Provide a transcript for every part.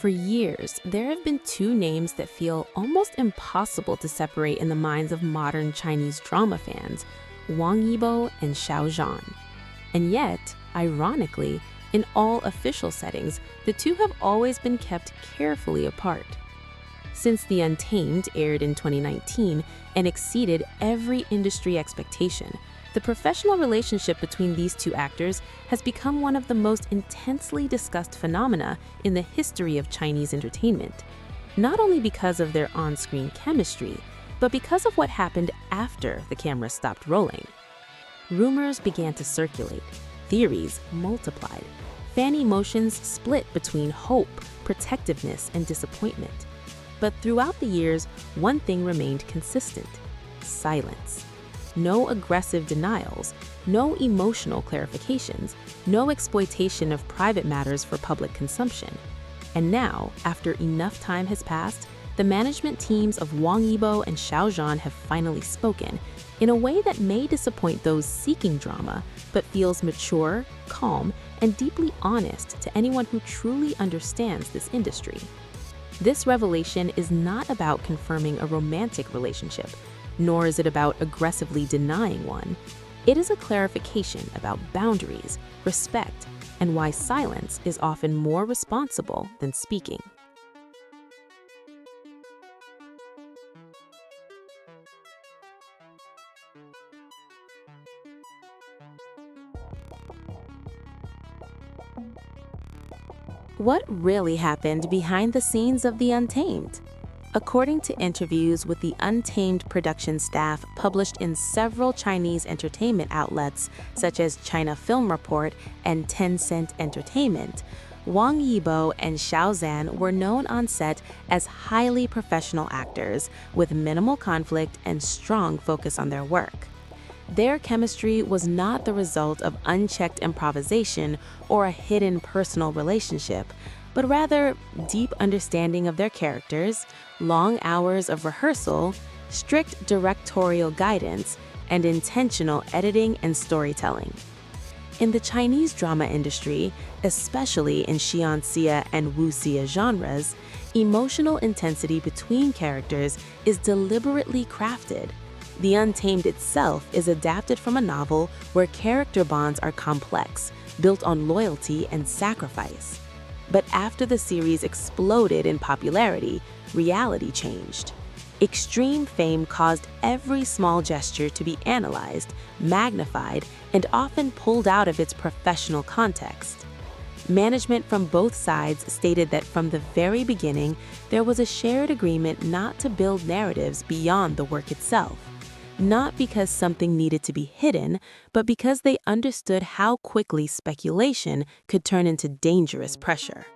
For years, there have been two names that feel almost impossible to separate in the minds of modern Chinese drama fans, Wang Yibo and Xiao Zhan. And yet, ironically, in all official settings, the two have always been kept carefully apart. Since The Untamed aired in 2019 and exceeded every industry expectation, the professional relationship between these two actors has become one of the most intensely discussed phenomena in the history of Chinese entertainment, not only because of their on-screen chemistry, but because of what happened after the camera stopped rolling. Rumors began to circulate, theories multiplied, fan emotions split between hope, protectiveness, and disappointment. But throughout the years, one thing remained consistent: silence. No aggressive denials, no emotional clarifications, no exploitation of private matters for public consumption. And now, after enough time has passed, the management teams of Wang Yibo and Xiao Zhan have finally spoken in a way that may disappoint those seeking drama, but feels mature, calm, and deeply honest to anyone who truly understands this industry. This revelation is not about confirming a romantic relationship, nor is it about aggressively denying one. It is a clarification about boundaries, respect, and why silence is often more responsible than speaking. What really happened behind the scenes of The Untamed? According to interviews with the Untamed production staff published in several Chinese entertainment outlets such as China Film Report and Tencent Entertainment, Wang Yibo and Xiao Zhan were known on set as highly professional actors with minimal conflict and strong focus on their work. Their chemistry was not the result of unchecked improvisation or a hidden personal relationship, but rather deep understanding of their characters, long hours of rehearsal, strict directorial guidance, and intentional editing and storytelling. In the Chinese drama industry, especially in Xianxia and wuxia genres, emotional intensity between characters is deliberately crafted. The Untamed itself is adapted from a novel where character bonds are complex, built on loyalty and sacrifice. But after the series exploded in popularity, reality changed. Extreme fame caused every small gesture to be analyzed, magnified, and often pulled out of its professional context. Management from both sides stated that from the very beginning, there was a shared agreement not to build narratives beyond the work itself. Not because something needed to be hidden, but because they understood how quickly speculation could turn into dangerous pressure.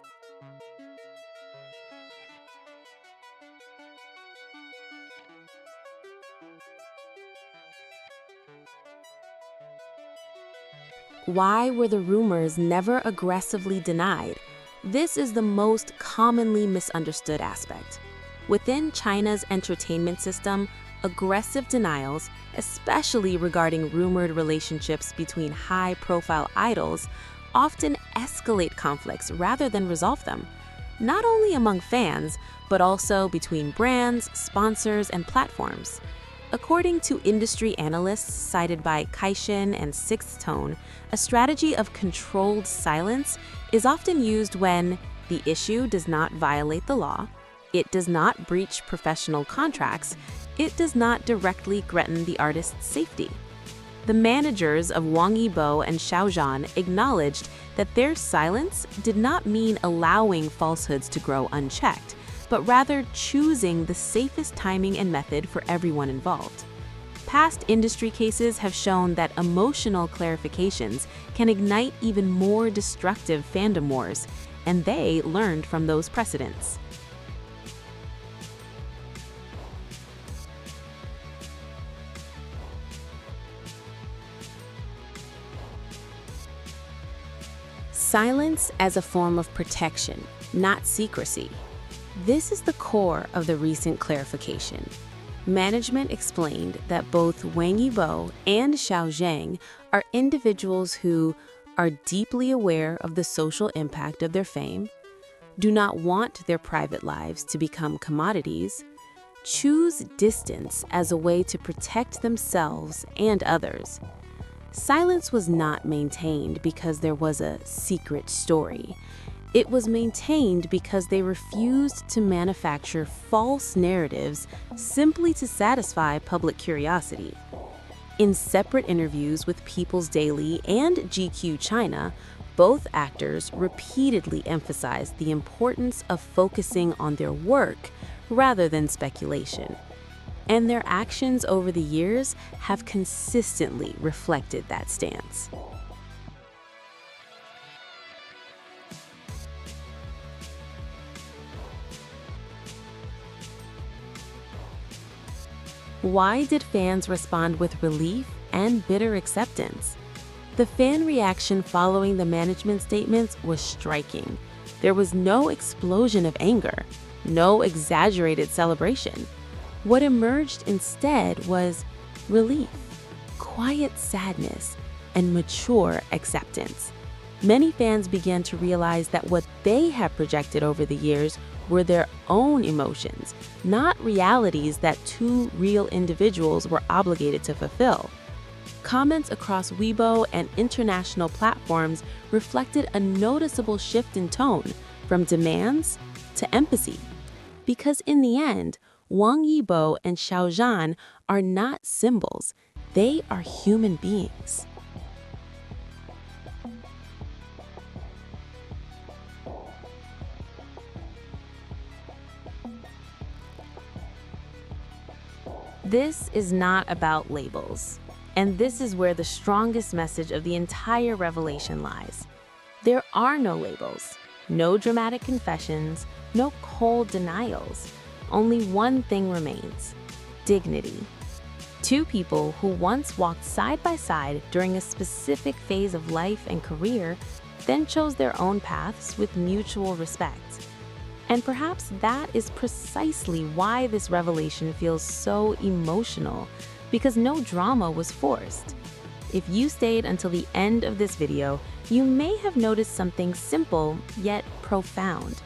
Why were the rumors never aggressively denied? This is the most commonly misunderstood aspect. Within China's entertainment system, aggressive denials, especially regarding rumored relationships between high-profile idols, often escalate conflicts rather than resolve them, not only among fans, but also between brands, sponsors, and platforms. According to industry analysts cited by Caixin and Sixth Tone, a strategy of controlled silence is often used when the issue does not violate the law, it does not breach professional contracts, it does not directly threaten the artist's safety. The managers of Wang Yibo and Xiao Zhan acknowledged that their silence did not mean allowing falsehoods to grow unchecked, but rather choosing the safest timing and method for everyone involved. Past industry cases have shown that emotional clarifications can ignite even more destructive fandom wars, and they learned from those precedents. Silence as a form of protection, not secrecy. This is the core of the recent clarification. Management explained that both Wang Yibo and Xiao Zhan are individuals who are deeply aware of the social impact of their fame, do not want their private lives to become commodities, choose distance as a way to protect themselves and others. Silence was not maintained because there was a secret story. It was maintained because they refused to manufacture false narratives simply to satisfy public curiosity. In separate interviews with People's Daily and GQ China, both actors repeatedly emphasized the importance of focusing on their work rather than speculation. And their actions over the years have consistently reflected that stance. Why did fans respond with relief and bitter acceptance? The fan reaction following the management statements was striking. There was no explosion of anger, no exaggerated celebration. What emerged instead was relief, quiet sadness, and mature acceptance. Many fans began to realize that what they had projected over the years were their own emotions, not realities that two real individuals were obligated to fulfill. Comments across Weibo and international platforms reflected a noticeable shift in tone from demands to empathy. Because in the end, Wang Yibo and Xiao Zhan are not symbols, they are human beings. This is not about labels, and this is where the strongest message of the entire revelation lies. There are no labels, no dramatic confessions, no cold denials. Only one thing remains: dignity. Two people who once walked side by side during a specific phase of life and career, then chose their own paths with mutual respect. And perhaps that is precisely why this revelation feels so emotional, because no drama was forced. If you stayed until the end of this video, you may have noticed something simple yet profound.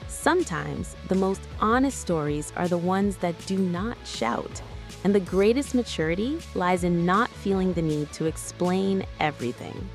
Sometimes the most honest stories are the ones that do not shout, and the greatest maturity lies in not feeling the need to explain everything.